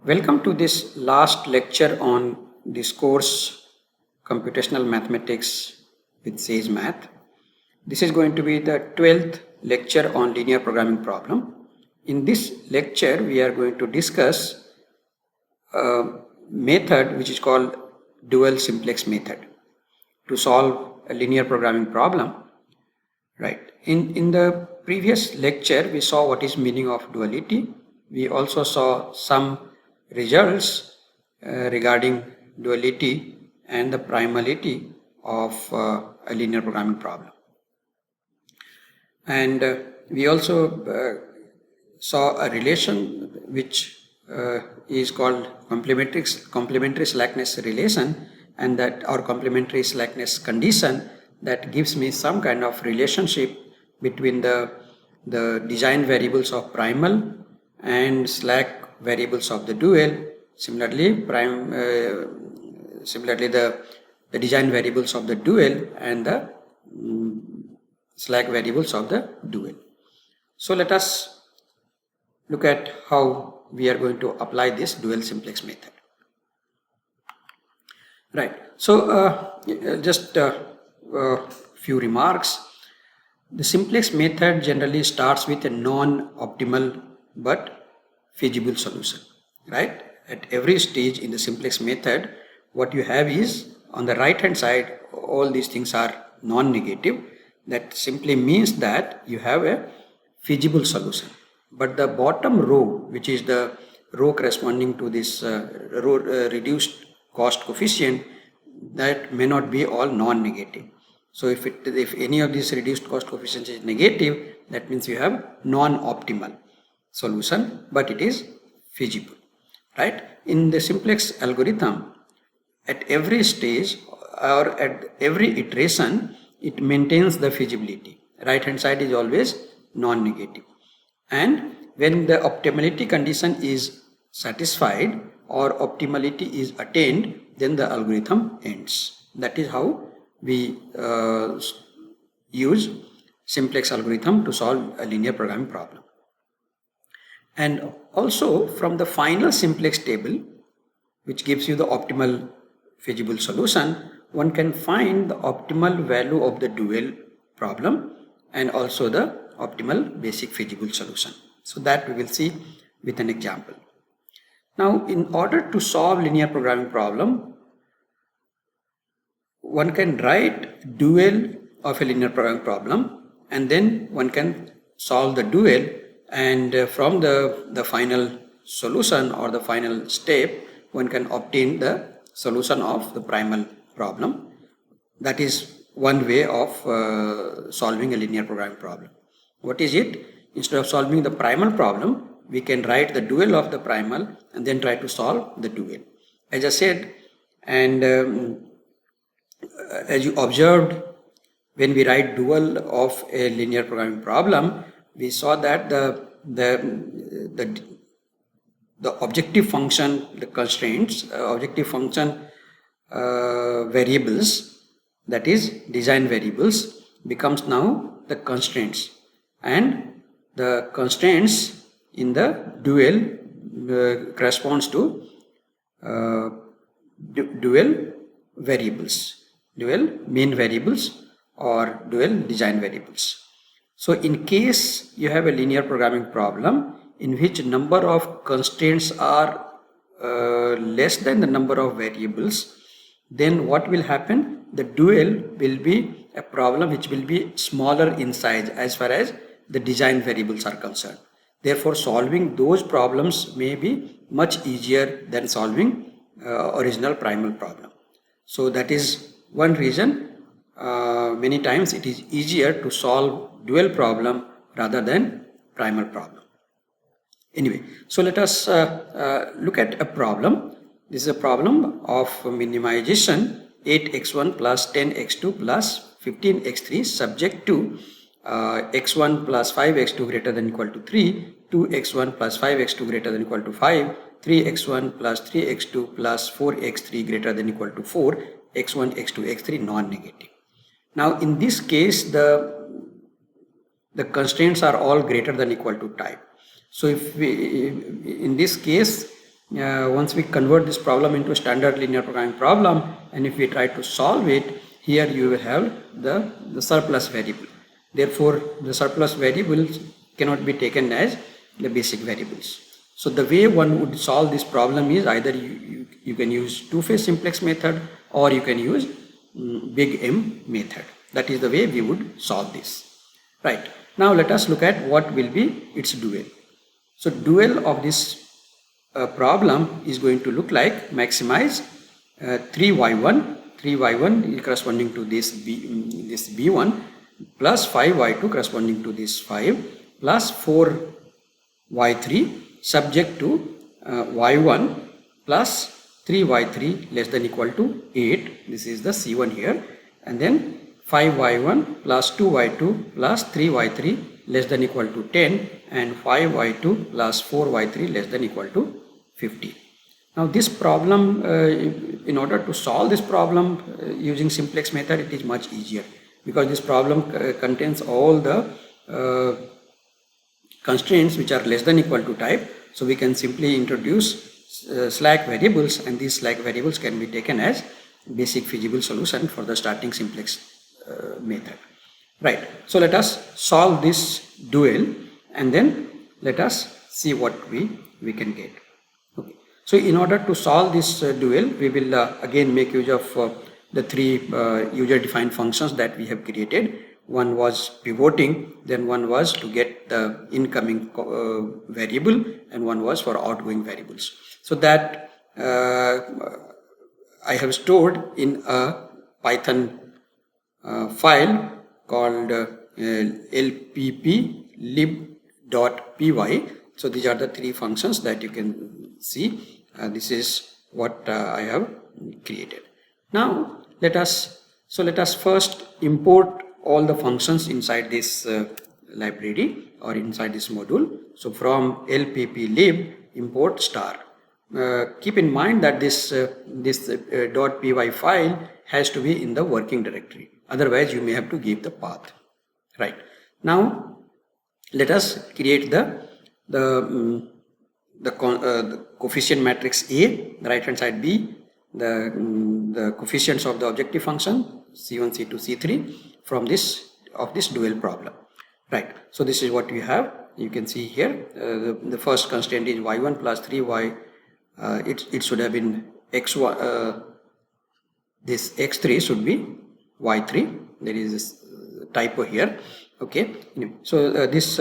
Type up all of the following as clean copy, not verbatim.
Welcome to this last lecture on this course Computational Mathematics with Sage Math. This is going to be the 12th lecture on linear programming problem. In this lecture, we are going to discuss a method which is called dual simplex method to solve a linear programming problem. Right. In the previous lecture, we saw what is meaning of duality. We also saw some results regarding duality and the primality of a linear programming problem. And we also saw a relation which is called complementary slackness relation, and that our complementary slackness condition that gives me some kind of relationship between the design variables of primal and slack variables of the dual. Similarly, the design variables of the dual and the slack variables of the dual. So let us look at how we are going to apply this dual simplex method. Right. So just few remarks. The simplex method generally starts with a non-optimal but feasible solution. Right. At every stage in the simplex method, what you have is on the right hand side, all these things are non-negative. That simply means that you have a feasible solution. But the bottom row, which is the row corresponding to this reduced cost coefficient, that may not be all non-negative. So if any of these reduced cost coefficients is negative, that means you have non-optimal solution, but it is feasible. Right? In the simplex algorithm, at every stage or at every iteration, it maintains the feasibility. Right hand side is always non-negative. And when the optimality condition is satisfied or optimality is attained, then the algorithm ends. That is how we use simplex algorithm to solve a linear programming problem. And also from the final simplex table, which gives you the optimal feasible solution, one can find the optimal value of the dual problem and also the optimal basic feasible solution. So that we will see with an example. Now, in order to solve linear programming problem, one can write dual of a linear programming problem, and then one can solve the dual, and from the final solution or the final step, one can obtain the solution of the primal problem. That is one way of solving a linear programming problem. What is it? Instead of solving the primal problem, we can write the dual of the primal and then try to solve the dual. As I said, and as you observed, when we write dual of a linear programming problem, we saw that the objective function, the constraints, objective function variables, that is design variables, becomes now the constraints, and the constraints in the dual corresponds to dual variables, dual mean variables or dual design variables. So in case you have a linear programming problem in which number of constraints are less than the number of variables, then what will happen? The dual will be a problem which will be smaller in size as far as the design variables are concerned. Therefore, solving those problems may be much easier than solving original primal problem. So that is one reason many times it is easier to solve dual problem rather than primal problem. Anyway, so let us look at a problem. This is a problem of minimization 8x1 plus 10x2 plus 15x3 subject to x1 plus 5x2 greater than equal to 3, 2x1 plus 5x2 greater than equal to 5, 3x1 plus 3x2 plus 4x3 greater than equal to 4, x1, x2, x3 non-negative. Now in this case, the constraints are all greater than equal to type. So if we, in this case, once we convert this problem into a standard linear programming problem, and if we try to solve it, here you will have the surplus variable. Therefore, the surplus variables cannot be taken as the basic variables. So the way one would solve this problem is either you can use two-phase simplex method, or you can use big M method. That is the way we would solve this. Right. Now let us look at what will be its dual. So dual of this problem is going to look like maximize 3y1 corresponding to this b1 plus 5y2 corresponding to this 5 plus 4y3 subject to y1 plus 3y3 less than equal to 8. This is the C1 here, and then 5y1 plus 2y2 plus 3y3 less than equal to 10, and 5y2 plus 4y3 less than equal to 50. Now this problem, in order to solve this problem using simplex method, it is much easier, because this problem contains all the constraints which are less than equal to type. So we can simply introduce slack variables, and these slack variables can be taken as basic feasible solution for the starting simplex method. Right. So let us solve this dual, and then let us see what we can get. Okay. So in order to solve this dual, we will again make use of the three user defined functions that we have created. One was pivoting, then one was to get the incoming variable, and one was for outgoing variables. So that I have stored in a Python file called lpplib.py. So these are the three functions that you can see. This is what I have created. Now let us first import all the functions inside this library or inside this module. So from lpplib import star. Keep in mind that this .py file has to be in the working directory. Otherwise, you may have to give the path. Right. Now, let us create the coefficient matrix A, the right hand side B, the coefficients of the objective function C1, C2, C3 from this dual problem. Right. So this is what we have. You can see here the first constraint is y1 plus 3y. It should have been x1. This x3 should be y3. There is this typo here. Okay. So this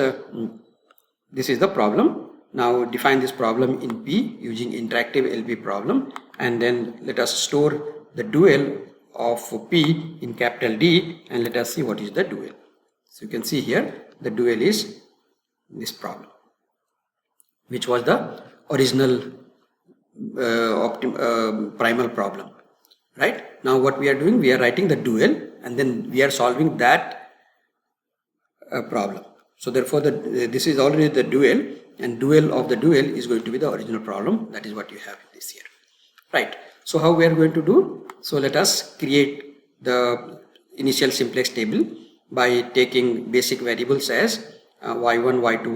is the problem. Now define this problem in P using interactive LP problem, and then let us store the dual of P in capital D, and let us see what is the dual. So you can see here the dual is this problem, which was the original primal problem. Right. Now what we are doing, we are writing the dual, and then we are solving that problem. So therefore this is already the dual, and dual of the dual is going to be the original problem. That is what you have this here. Right. So how we are going to do? So let us create the initial simplex table by taking basic variables as y1, y2,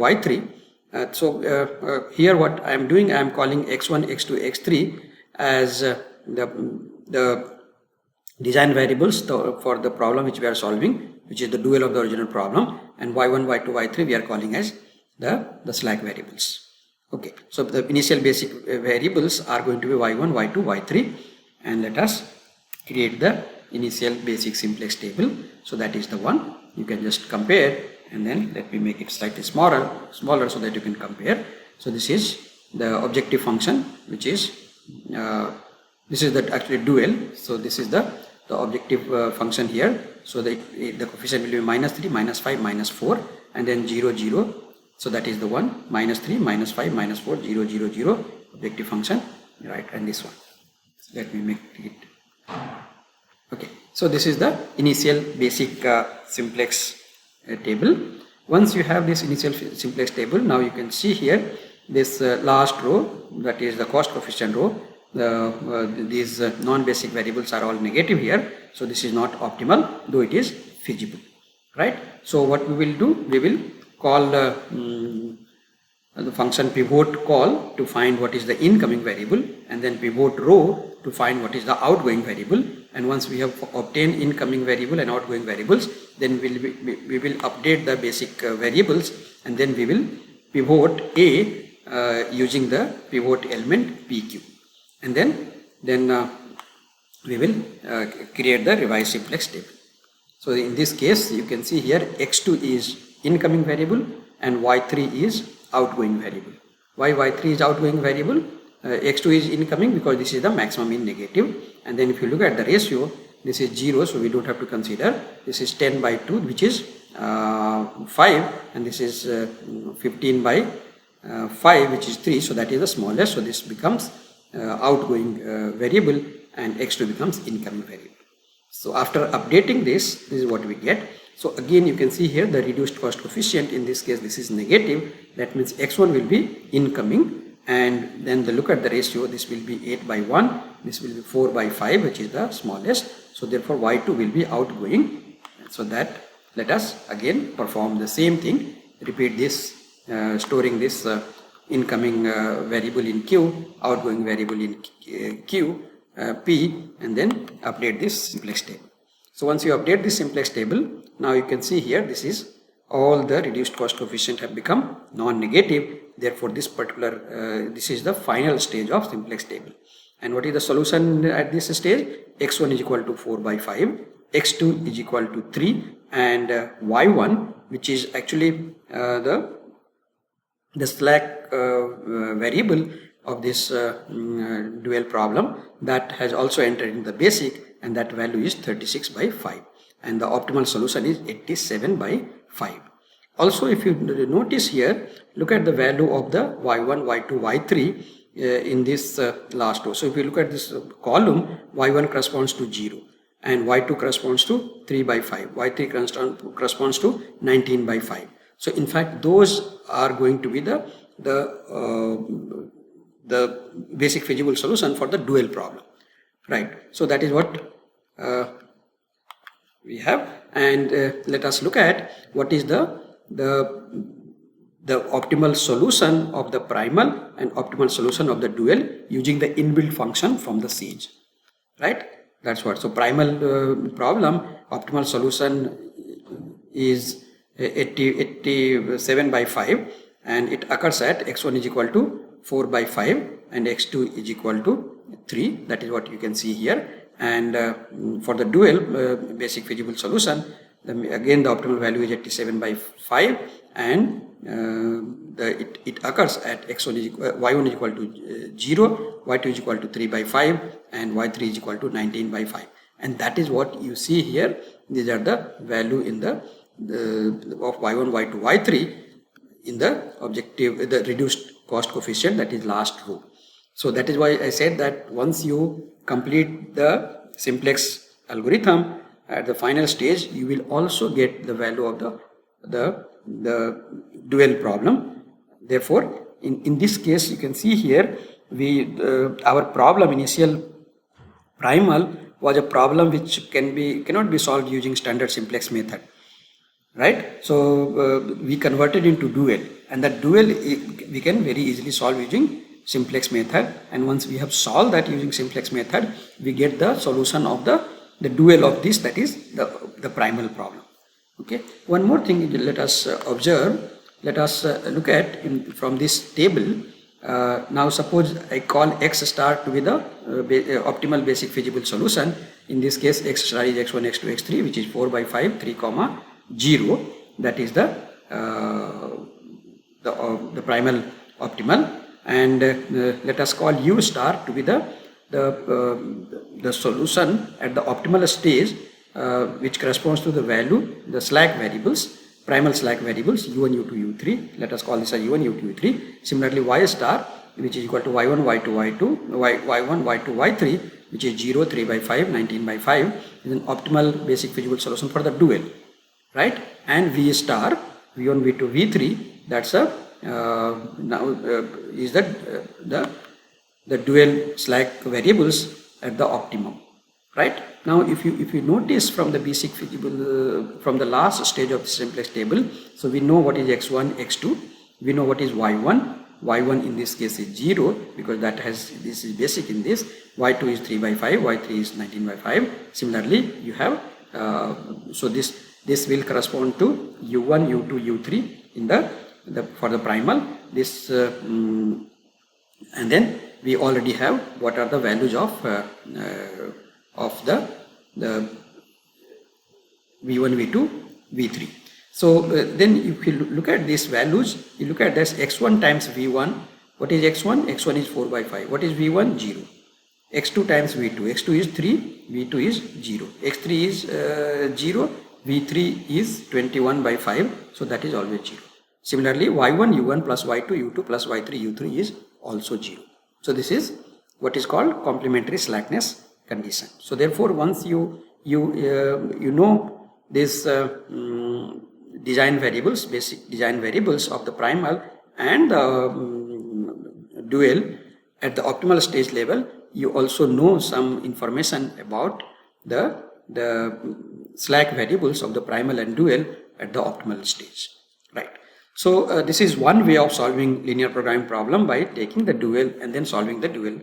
y3. Here what I am doing, I am calling x1, x2, x3 as the design variables for the problem which we are solving, which is the dual of the original problem, and y1, y2, y3 we are calling as the slack variables. Okay, so the initial basic variables are going to be y1, y2, y3, and let us create the initial basic simplex table. So that is the one. You can just compare, and then let me make it slightly smaller so that you can compare. So this is the objective function, which is this is the actually dual. So this is the objective function here. So the coefficient will be -3, -5, -4, and then 0, 0. So that is the one, -3, -5, -4, 0, 0, 0 objective function, right? And this one. So let me make it. Okay. So this is the initial basic simplex table. Once you have this initial simplex table, now you can see here this last row, that is the cost coefficient row. These non-basic variables are all negative here, so this is not optimal, though it is feasible, right? So what we will do, we will call the function pivot call to find what is the incoming variable, and then pivot row to find what is the outgoing variable. And once we have obtained incoming variable and outgoing variables, then we will update the basic variables, and then we will pivot A using the pivot element PQ, and then we will create the revised simplex table. So in this case, you can see here x2 is incoming variable and y3 is outgoing variable. Why y3 is outgoing variable? X2 is incoming because this is the maximum in negative, and then if you look at the ratio, this is 0, so we don't have to consider. This is 10 by 2, which is 5, and this is 15 by 5, which is 3, so that is the smallest. So this becomes outgoing variable, and x2 becomes incoming variable. So after updating this is what we get. So again, you can see here the reduced cost coefficient. In this case, this is negative. That means x1 will be incoming, and then look at the ratio. This will be 8 by 1. This will be 4 by 5, which is the smallest. So therefore, y2 will be outgoing. So that let us again perform the same thing. Repeat this, storing this incoming variable in Q, outgoing variable in Q, P, and then update this simplex table. So once you update this simplex table, now you can see here this is all the reduced cost coefficient have become non-negative. Therefore, this particular this is the final stage of simplex table. And what is the solution at this stage? X1 is equal to 4 by 5, X2 is equal to 3, and Y1, which is actually the slack variable of this dual problem, that has also entered in the basic, and that value is 36 by 5, and the optimal solution is 87 by 5. Also, if you notice here, look at the value of the y1, y2, y3 in this last row. So if you look at this column, y1 corresponds to 0, and y2 corresponds to 3 by 5, y3 corresponds to 19 by 5. So in fact, those are going to be the basic feasible solution for the dual problem, right? So that is what we have, and let us look at what is the optimal solution of the primal and optimal solution of the dual using the inbuilt function from the Sage, right? That's what. So primal problem, optimal solution is 87 by 5, and it occurs at x1 is equal to 4 by 5 and x2 is equal to 3. That is what you can see here. And for the dual basic feasible solution, again the optimal value is 87 by 5, and it occurs at x1 is y1 is equal to 0, y2 is equal to 3 by 5, and y3 is equal to 19 by 5. And that is what you see here. These are the value in the of y1, y2, y3 in the objective, the reduced cost coefficient, that is last row. So that is why I said that once you complete the simplex algorithm at the final stage, you will also get the value of the dual problem. Therefore, in this case, you can see here our problem initial primal was a problem which cannot be solved using standard simplex method, right? So we converted into dual, and that dual we can very easily solve using simplex method. And once we have solved that using simplex method, we get the solution of the dual of this, that is the primal problem. Okay, one more thing let us observe. Let us look at from this table. Now suppose I call x star to be the optimal basic feasible solution. In this case, x star is x1, x2, x3, which is 4 by 5, 3, 0. That is the primal optimal. And let us call u star to be the solution at the optimal stage, which corresponds to the value, the slack variables, primal slack variables u1, u2, u3. Let us call this as u1, u2, u3. Similarly, y star, which is equal to y1, y2, y2, y1, y2, y3, which is 0, 3 by 5, 19 by 5, is an optimal basic feasible solution for the dual, right? And v star, v1, v2, v3, that's a is the dual slack variables at the optimum, right? Now if you notice from the basic feasible from the last stage of the simplex table, so we know what is x1, x2, We know what is y1. Y1 in this case is 0 because this is basic in this. Y2 is 3 by 5, y3 is 19 by 5. Similarly, you have so this will correspond to u1, u2, u3 in for the primal. This and then we already have what are the values of the v1, v2, v3. So then if you look at these values, you look at this x1 times v1. What is x1? x1 is 4 by 5. What is v1? 0. x2 times v2. x2 is 3, v2 is 0. x3 is 0, v3 is 21 by 5. So that is always 0. Similarly, y1, u1 plus y2, u2 plus y3, u3 is also 0. So this is what is called complementary slackness condition. So therefore, once you know this design variables, basic design variables of the primal and the dual at the optimal stage level, you also know some information about the slack variables of the primal and dual at the optimal stage, right? So this is one way of solving linear programming problem, by taking the dual and then solving the dual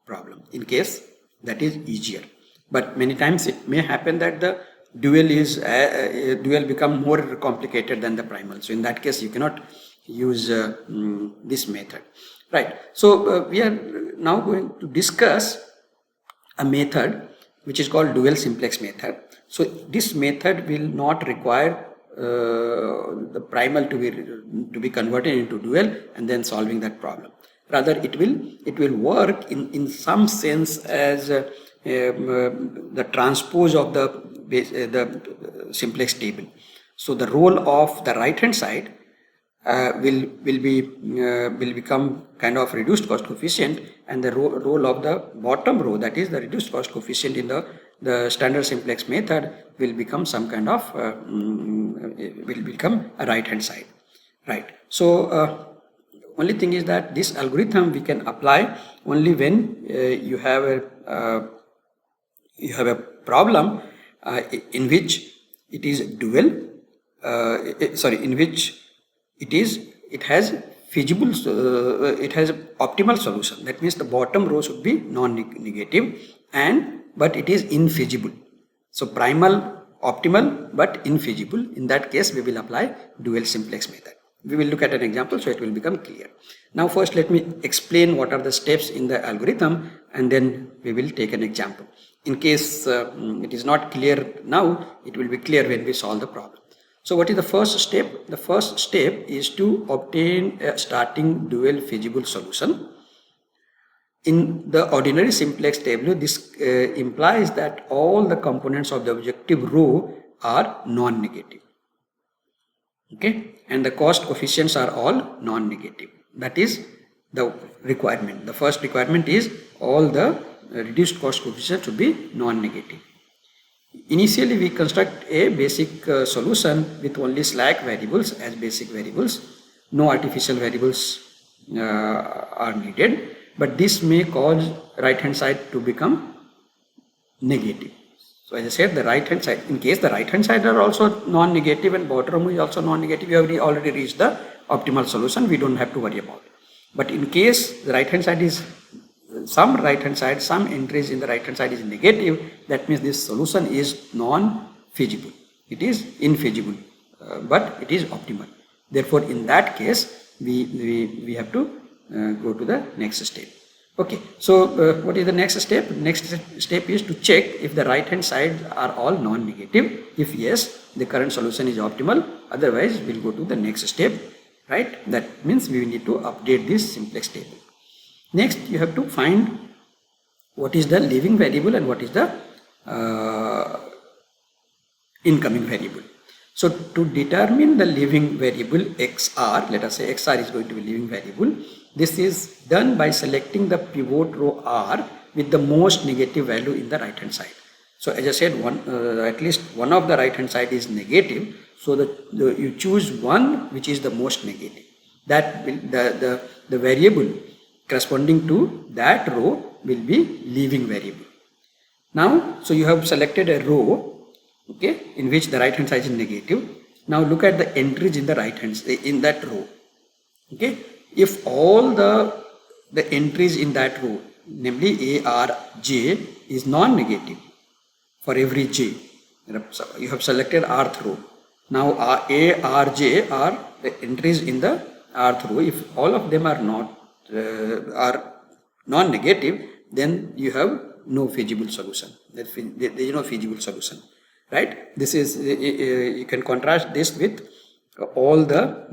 problem. In case that is easier, but many times it may happen that the dual become more complicated than the primal. So in that case, you cannot use this method, right? So we are now going to discuss a method which is called dual simplex method. So this method will not require the primal to be converted into dual and then solving that problem. Rather, it will work in some sense as the transpose of the simplex table. So the role of the right hand side will become kind of reduced cost coefficient, and the role of the bottom row, that is the reduced cost coefficient in the standard simplex method, will become some kind of will become a right hand side, right? So only thing is that this algorithm we can apply only when you have a problem in which it is dual, in which it has feasible, it has optimal solution. That means the bottom row should be non-negative, but it is infeasible. So primal optimal but infeasible. In that case, we will apply dual simplex method. We will look at an example so it will become clear. Now first let me explain what are the steps in the algorithm, and then we will take an example. In case it is not clear now, it will be clear when we solve the problem. So what is the first step? The first step is to obtain a starting dual feasible solution. In the ordinary simplex table, this implies that all the components of the objective row are non-negative. Okay, and the cost coefficients are all non-negative. That is the requirement. The first requirement is all the reduced cost coefficient should be non-negative. Initially, we construct a basic solution with only slack variables as basic variables. No artificial variables are needed, but this may cause right hand side to become negative. So as I said, the right hand side, in case the right hand side are also non-negative and bottom is also non-negative, we have already reached the optimal solution. We don't have to worry about it. But in case the right hand side is some entries in the right hand side is negative, that means this solution is non-feasible. It is infeasible, but it is optimal. Therefore, in that case, we have to go to the next step. Okay, so what is the next step? Next step is to check if the right hand sides are all non-negative. If yes, the current solution is optimal. Otherwise, we'll go to the next step, right? That means we need to update this simplex table. Next, you have to find what is the leaving variable and what is the incoming variable. So to determine the leaving variable xr, let us say xr is going to be leaving variable. This is done by selecting the pivot row r with the most negative value in the right hand side. So as I said, at least one of the right hand side is negative. So you choose one which is the most negative. That will, the variable corresponding to that row will be leaving variable. Now, so you have selected a row, okay, in which the right hand side is negative. Now look at the entries in the right hand in that row. Okay, if all the entries in that row, namely A, R, J, is non-negative for every J, you have selected rth row. Now A, R, J are the entries in the rth row. If all of them are not are non-negative, then you have no feasible solution. There is no feasible solution, right? This is you can contrast this with all the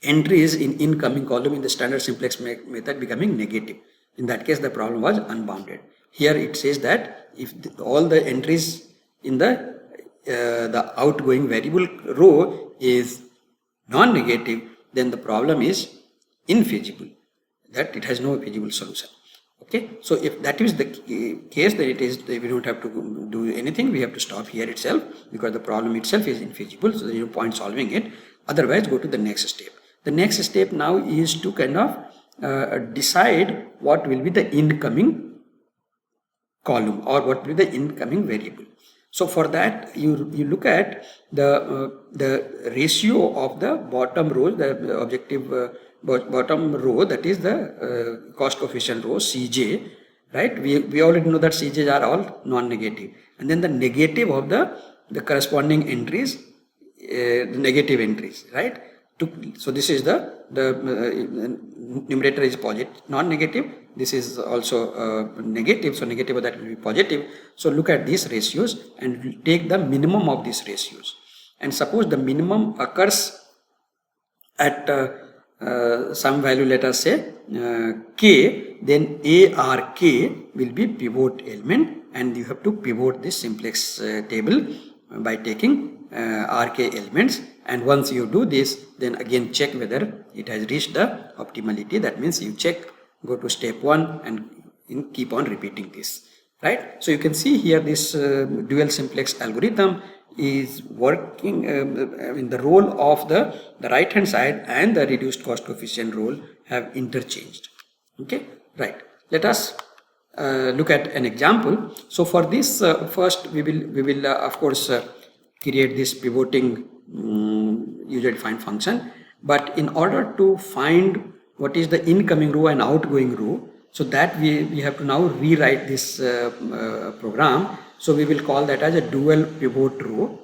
entries in incoming column in the standard simplex method becoming negative. In that case, the problem was unbounded. Here it says that if all the entries in the outgoing variable row is non-negative, then the problem is infeasible, that it has no feasible solution. Okay, so if that is the case, then it is, we don't have to do anything, we have to stop here itself, because the problem itself is infeasible, so there is no point solving it. Otherwise, go to the next step. The next step now is to kind of decide what will be the incoming column or what will be the incoming variable. So for that, you look at the ratio of the bottom row, the objective bottom row, that is the cost coefficient row Cj, right? We already know that Cj's are all non-negative, and then the negative of the corresponding entries, the negative entries, right? So this is the numerator is positive, non-negative. This is also negative, so negative of that will be positive. So look at these ratios and take the minimum of these ratios. And suppose the minimum occurs at some value, let us say k, then ARK will be pivot element, and you have to pivot this simplex table by taking RK elements. And once you do this, then again check whether it has reached the optimality. That means you check, go to step 1 and keep on repeating this, right? So you can see here this dual simplex algorithm is working in the role of the right hand side and the reduced cost coefficient role have interchanged. Okay, right. Let us look at an example. So for this, first we will of course create this pivoting user defined function, but in order to find what is the incoming row and outgoing row, so that we have to now rewrite this program. So we will call that as a dual pivot row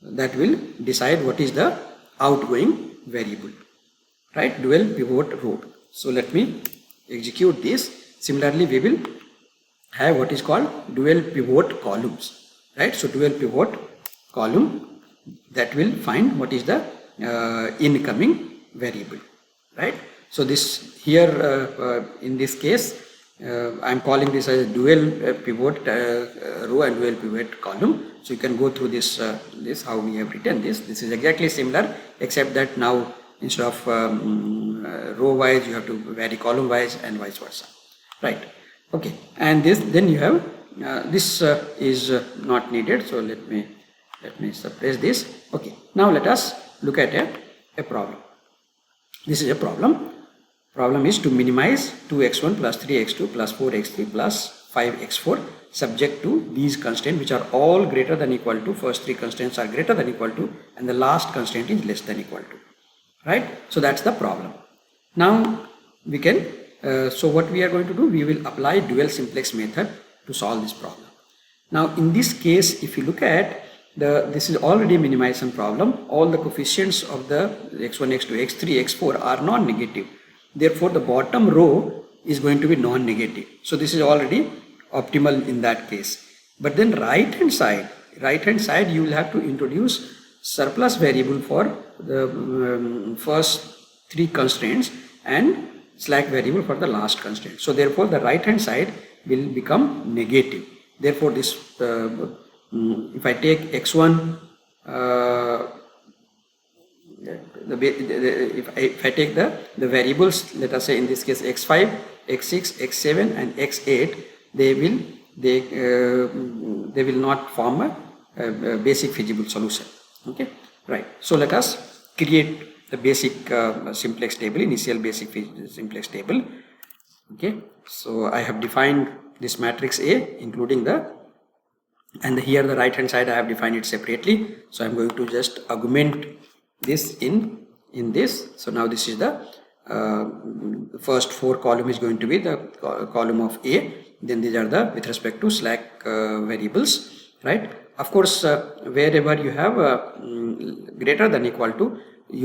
that will decide what is the outgoing variable, right? Dual pivot row. So let me execute this. Similarly, we will have what is called dual pivot columns, right? So dual pivot column that will find what is the incoming variable, right? So this here in this case I am calling this as a dual pivot row and dual pivot column. So you can go through this this how we have written this. This is exactly similar, except that now instead of row wise you have to vary column wise and vice versa, right? Okay, and this then you have this is not needed, so let me suppress this. Okay, now let us look at a problem. This is a problem. Problem is to minimize 2x1 plus 3x2 plus 4x3 plus 5x4 subject to these constraints, which are all greater than equal to, first three constraints are greater than equal to, and the last constraint is less than equal to, right? So that's the problem. Now we can so what we are going to do, we will apply dual simplex method to solve this problem. Now in this case, if you look at this is already a minimization problem. All the coefficients of the x1, x2, x3, x4 are non-negative. Therefore, the bottom row is going to be non-negative. So this is already optimal in that case. But then right hand side you will have to introduce surplus variable for the first three constraints and slack variable for the last constraint. So therefore, the right hand side will become negative. Therefore, this if I take x1 if I take the variables, let us say in this case x5, x6, x7 and x8, they will not form a basic feasible solution. Okay, right. So let us create the basic simplex table, initial basic simplex table. Okay, so I have defined this matrix A including and here the right hand side I have defined it separately. So I am going to just augment this in in this. So now this is the first 4 column is going to be the column of A. Then these are the with respect to slack variables, right? Of course, wherever you have greater than equal to,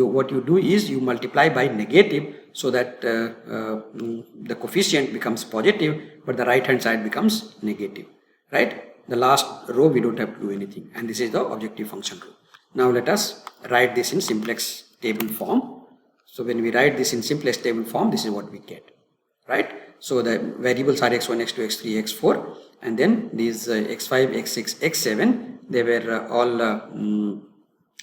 what you do is you multiply by negative, so that the coefficient becomes positive, but the right hand side becomes negative, right? The last row we don't have to do anything, and this is the objective function row. Now let us write this in simplex table form. So when we write this in simplex table form, this is what we get, right? So the variables are x1, x2, x3, x4, and then these x5, x6, x7, they were all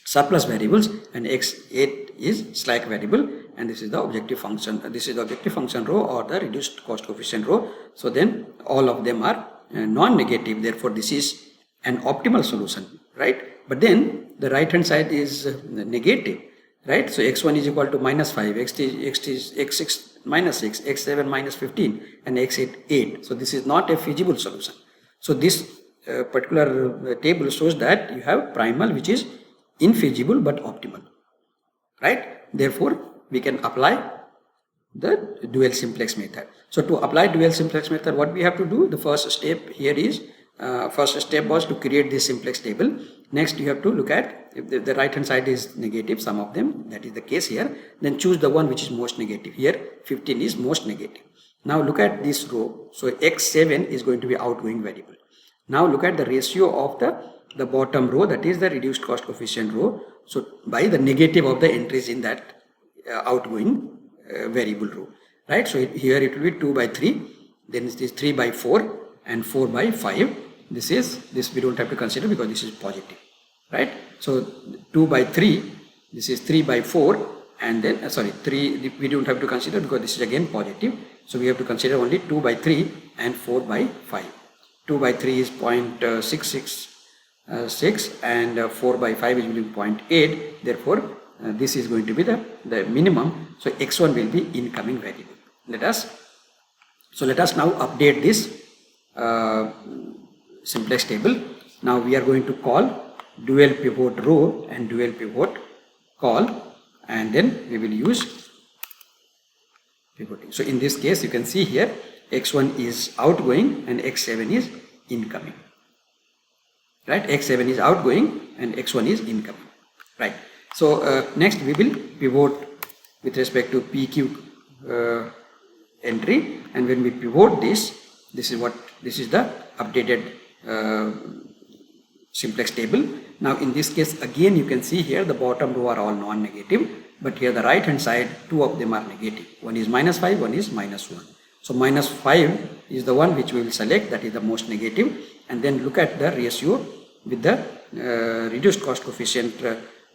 surplus variables, and x8 is slack variable, and this is the objective function. This is the objective function row or the reduced cost coefficient row. So then all of them are non-negative, therefore this is an optimal solution, right? But then the right hand side is negative, right? So x1 is equal to -5, x6 -6, x7 -15, and x8 8. So this is not a feasible solution. So this particular table shows that you have primal which is infeasible but optimal, right? Therefore we can apply the dual simplex method. So to apply dual simplex method, what we have to do, the first step here is first step was to create this simplex table. Next you have to look at if the right hand side is negative, some of them, that is the case here, then choose the one which is most negative. Here 15 is most negative. Now look at this row. So x7 is going to be outgoing variable. Now look at the ratio of the bottom row, that is the reduced cost coefficient row. So by the negative of the entries in that outgoing variable row, right? So here it will be 2 by 3, then it is 3 by 4 and 4 by 5. This we don't have to consider because this is positive, right? So 2 by 3, this is 3 by 4, and then 3 we don't have to consider because this is again positive. So we have to consider only 2 by 3 and 4 by 5. 2 by 3 is 0.666 and 4 by 5 is 0.8. Therefore this is going to be the minimum. So x1 will be incoming variable. Let us now update this simplex table. Now we are going to call dual pivot row and dual pivot call, and then we will use pivoting. So in this case you can see here x1 is outgoing and x7 is incoming, right? x7 is outgoing and x1 is incoming, right? So next we will pivot with respect to PQ entry, and when we pivot this is the updated simplex table. Now in this case again you can see here the bottom row are all non-negative, but here the right hand side 2 of them are negative. One is -5, one is -1. So -5 is the one which we will select, that is the most negative, and then look at the ratio with the reduced cost coefficient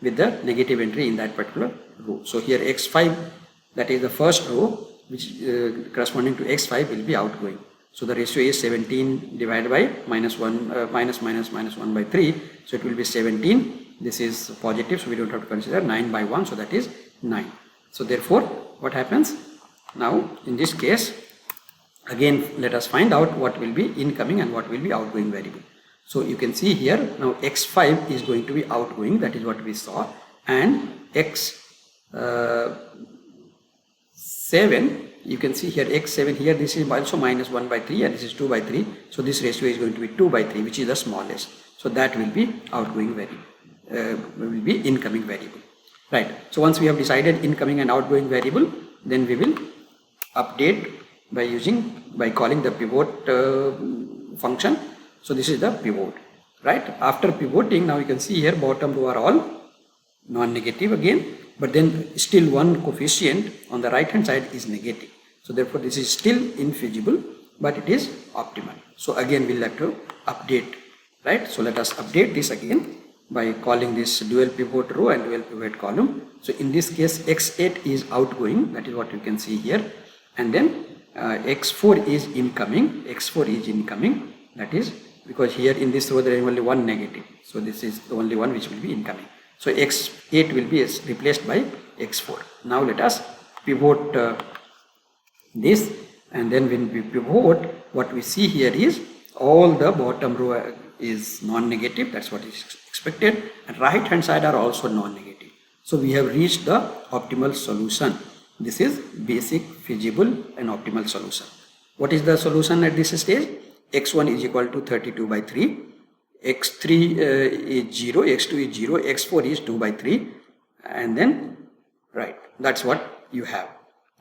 with the negative entry in that particular row. So here x5, that is the first row, which corresponding to x5 will be outgoing. So the ratio is 17 divided by -1 by 3. So it will be 17. This is positive, so we don't have to consider 9 by 1. So that is 9. So therefore, what happens now in this case? Again, let us find out what will be incoming and what will be outgoing variable. So you can see here now x5 is going to be outgoing, that is what we saw, and x7, you can see here x7 here, this is also -1 by 3 and this is 2 by 3. So this ratio is going to be 2 by 3, which is the smallest. So that will be outgoing variable, will be incoming variable, right? So once we have decided incoming and outgoing variable, then we will update by calling the pivot function. So this is the pivot, right? After pivoting, now you can see here bottom row are all non-negative again, but then still one coefficient on the right hand side is negative. So therefore this is still infeasible, but it is optimal. So again we'll have to update, right? So let us update this again by calling this dual pivot row and dual pivot column. So in this case x8 is outgoing, that is what you can see here, and then x4 is incoming. That is because here in this row there is only one negative, so this is the only one which will be incoming. So x8 will be replaced by x4. Now let us pivot this, and then when we pivot, what we see here is all the bottom row is non-negative, that's what is expected, and right hand side are also non-negative. So we have reached the optimal solution. This is basic, feasible and optimal solution. What is the solution at this stage? X1 is equal to 32 by 3, X3 is 0, X2 is 0, X4 is 2 by 3, and then, right, that's what you have,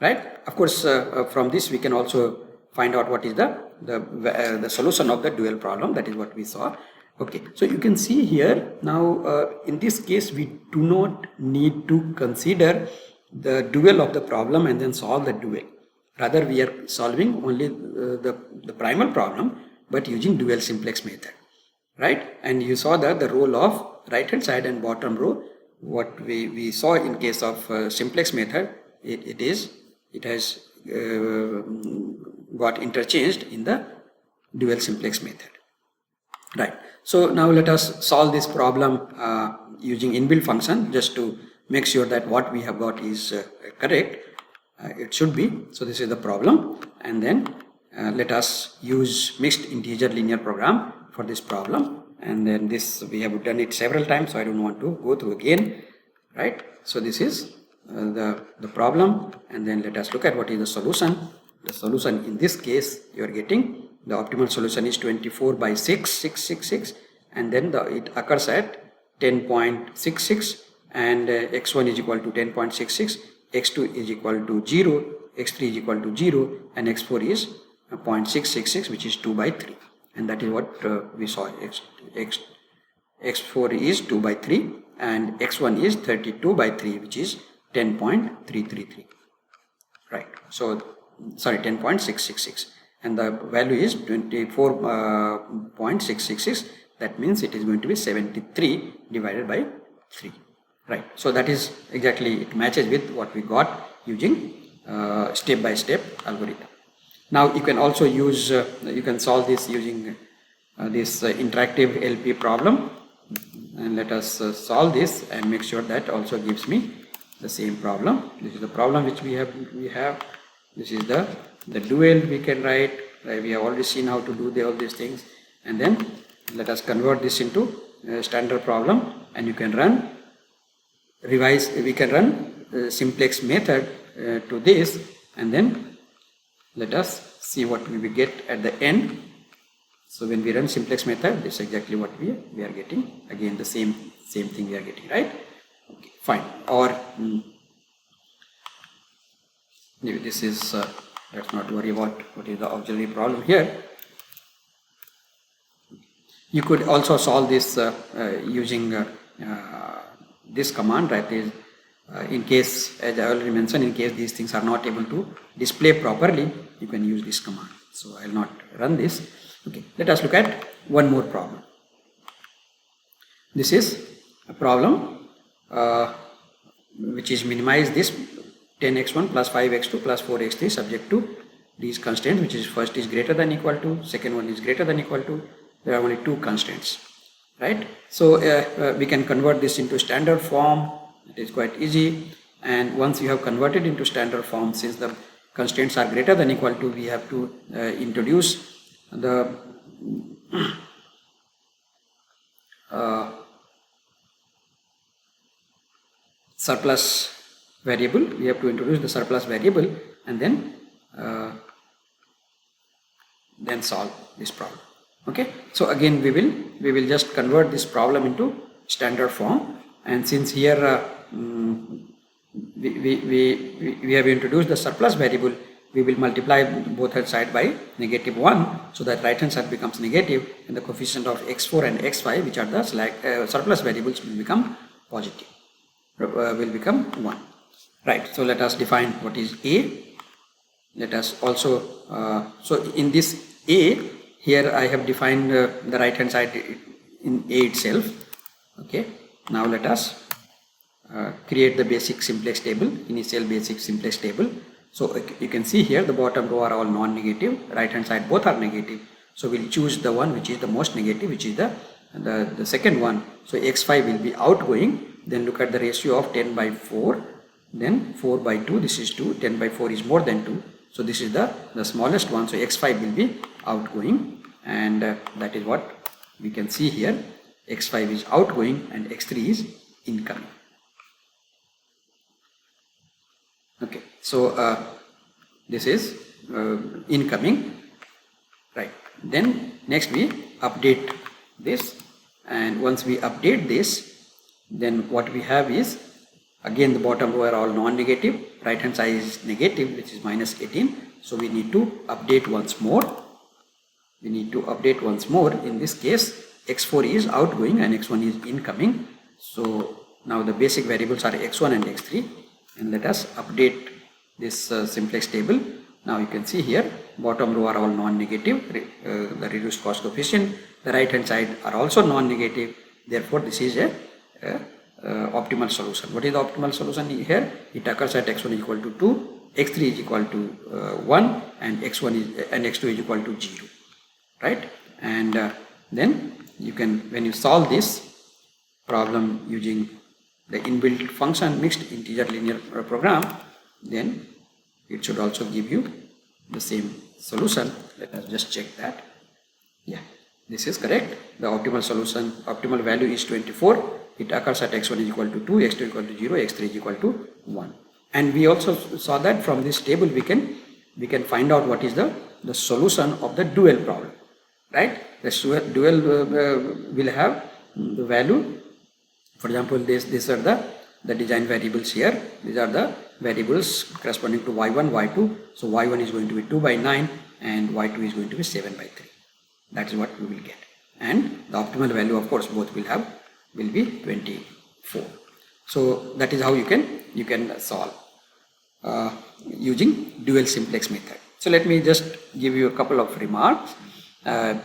right? Of course, from this we can also find out what is the solution of the dual problem. That is what we saw. Okay, so you can see here now in this case we do not need to consider the dual of the problem and then solve the dual. Rather we are solving only the primal problem but using dual simplex method, right? And you saw that the role of right hand side and bottom row, what we saw in case of simplex method, it has got interchanged in the dual simplex method, right? So now let us solve this problem using inbuilt function, just to make sure that what we have got is correct. It should be. So this is the problem, and then let us use mixed integer linear program for this problem. And then this we have done it several times, so I don't want to go through again, right? So this is the problem, and then let us look at what is the solution. The solution in this case, you are getting the optimal solution is 24 by 6, and then it occurs at 10.66, and x1 is equal to 10.66, x2 is equal to 0, x3 is equal to 0, and x4 is 0.666, which is 2 by 3. And that is what we saw. X4 is 2 by 3 and x1 is 32 by 3, which is 10.333, right? So sorry, 10.666, and the value is 24.666. That means it is going to be 73 divided by 3, right? So that is exactly, it matches with what we got using step-by-step algorithm. Now you can also use, you can solve this using this interactive LP problem, and let us solve this and make sure that also gives me the same problem. This is the problem which we have. This is the dual we can write. We have already seen how to do all these things, and then let us convert this into a standard problem, and you can run we can run simplex method to this, and then let us see what we will get at the end. So when we run simplex method, this is exactly what we are getting. Again, the same thing we are getting, right? Okay, fine. Or this is let's not worry about what is the auxiliary problem here. You could also solve this using this command, that is, in case, as I already mentioned, in case these things are not able to display properly, you can use this command. So I will not run this. Okay, let us look at one more problem. This is a problem which is minimize this 10x1 plus 5x2 plus 4x3 subject to these constraints, which is first is greater than equal to, second one is greater than equal to. There are only two constraints, right? So we can convert this into standard form. It is quite easy, and once you have converted into standard form, since the constraints are greater than equal to, we have to introduce the surplus variable. We have to introduce the surplus variable, and then solve this problem. Okay, so again we will just convert this problem into standard form, and since here we have introduced the surplus variable, we will multiply both sides by -1, so that right hand side becomes negative, and the coefficient of x4 and x5, which are the surplus variables, will become positive, will become 1, right? So let us define what is A. Let us also so in this A, here I have defined the right hand side in A itself. Okay, now let us create the basic simplex table, initial basic simplex table. So you can see here the bottom row are all non-negative, right hand side both are negative. So we'll choose the one which is the most negative, which is the second one. So x5 will be outgoing. Then look at the ratio of 10 by 4, then 4 by 2, this is 2, 10 by 4 is more than 2. So this is the smallest one, so x5 will be outgoing, and that is what we can see here. X5 is outgoing and x3 is incoming. Okay, so this is incoming, right? Then next we update this, and once we update this, then what we have is, again the bottom row are all non-negative, right hand side is negative, which is minus 18. So we need to update once more. In this case, x4 is outgoing and x1 is incoming. So now the basic variables are x1 and x3, and let us update this simplex table. Now you can see here, bottom row are all non-negative, the reduced cost coefficient, the right hand side are also non-negative. Therefore this is a optimal solution. What is the optimal solution here? It occurs at x1 is equal to 2, x3 is equal to 1, and x2 is equal to 0, right? And then you can, when you solve this problem using the inbuilt function mixed integer linear program, then it should also give you the same solution. Let us just check that. Yeah, this is correct. The optimal solution, optimal value is 24. It occurs at x1 is equal to 2, x2 equal to 0, x3 is equal to 1. And we also saw that from this table we can find out what is the solution of the dual problem, right? The dual will have the value. For example, these are the design variables here. These are the variables corresponding to y1, y2. So y1 is going to be 2 by 9 and y2 is going to be 7 by 3. That is what we will get. And the optimal value, of course, both will be 24. So that is how you can solve using dual simplex method. So let me just give you a couple of remarks.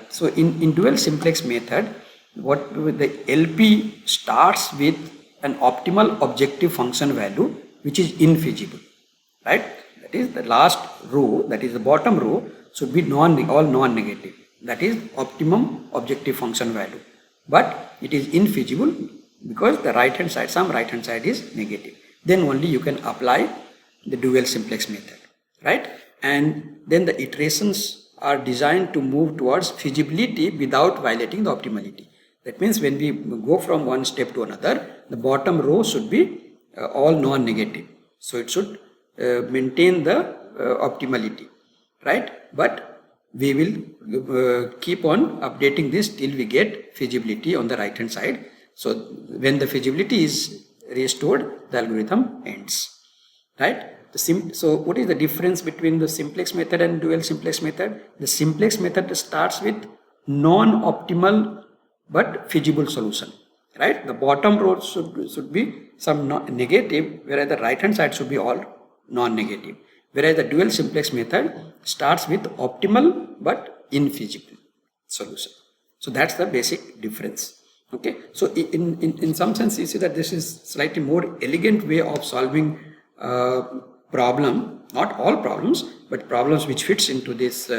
So in dual simplex method, what the LP starts with an optimal objective function value which is infeasible, right? That is the last row, that is the bottom row, should be all non-negative. That is optimum objective function value. But it is infeasible because the some right hand side is negative. Then only you can apply the dual simplex method, right? And then the iterations are designed to move towards feasibility without violating the optimality. That means when we go from one step to another, the bottom row should be all non-negative. So it should maintain the optimality, right? But we will keep on updating this till we get feasibility on the right hand side. So when the feasibility is restored, the algorithm ends, right? So what is the difference between the simplex method and dual simplex method? The simplex method starts with non-optimal but feasible solution, right? The bottom row should be some negative, whereas the right hand side should be all non-negative. Whereas the dual simplex method starts with optimal but infeasible solution. So that's the basic difference. Okay. So in some sense, you see that this is slightly more elegant way of solving problem, not all problems, but problems which fits into this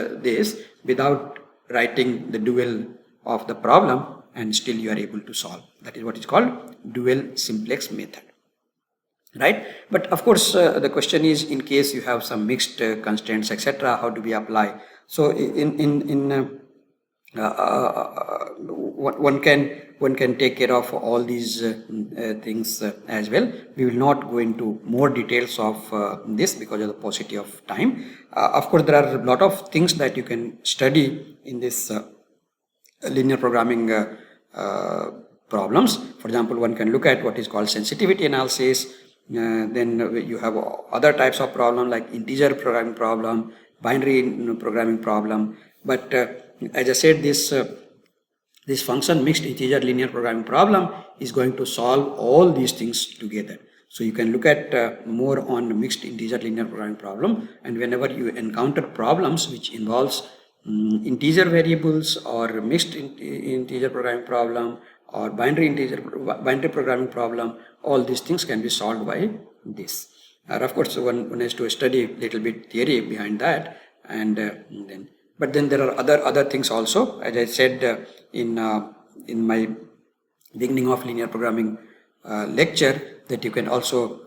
without writing the dual of the problem, and still you are able to solve. That is what is called dual simplex method, right? But of course the question is, in case you have some mixed constraints, etc., how do we apply? So one can take care of all these things as well. We will not go into more details of this because of the paucity of time. Of course, there are a lot of things that you can study in this linear programming problems. For example, one can look at what is called sensitivity analysis. Then you have other types of problem like integer programming problem, binary programming problem. But as I said, this function mixed integer linear programming problem is going to solve all these things together. So you can look at more on mixed integer linear programming problem, and whenever you encounter problems which involves integer variables or mixed integer programming problem or binary programming problem, all these things can be solved by this. Of course, one has to study a little bit theory behind that, but then there are other things also. As I said in my beginning of linear programming lecture, that you can also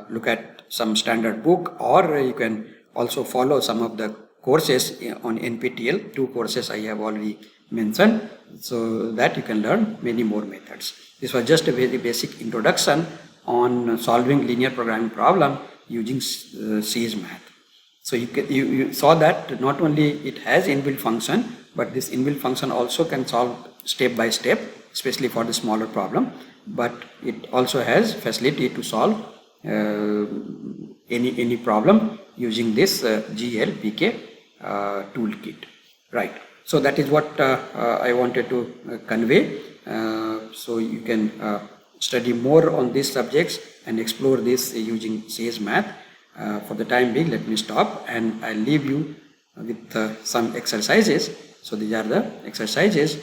look at some standard book, or you can also follow some of the courses on NPTEL. 2 courses I have already mentioned, so that you can learn many more methods. This was just a very basic introduction on solving linear programming problem using Sage Math. So you saw that not only it has inbuilt function, but this inbuilt function also can solve step by step, especially for the smaller problem, but it also has facility to solve any problem using this GLPK toolkit, right? So that is what I wanted to convey. So you can study more on these subjects and explore this using Sage Math. For the time being, let me stop and I'll leave you with some exercises. So these are the exercises.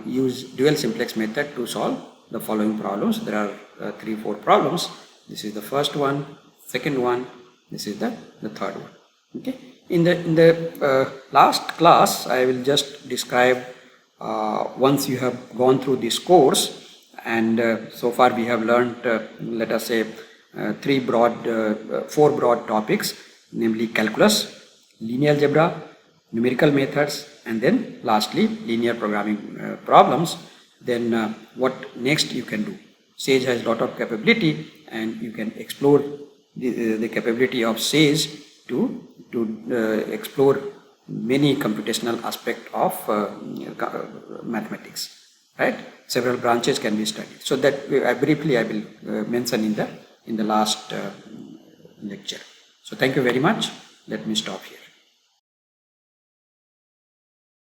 Use dual simplex method to solve the following problems. There are 3-4 problems. This is the first one, second one, this is the third one. Okay. In the last class, I will just describe once you have gone through this course, and so far we have learned, let us say, four broad topics, namely calculus, linear algebra, numerical methods, and then lastly linear programming problems. Then what next you can do? Sage has a lot of capability, and you can explore the capability of Sage to explore many computational aspects of mathematics, right? Several branches can be studied. So that briefly I will mention in the last lecture. So thank you very much. Let me stop here.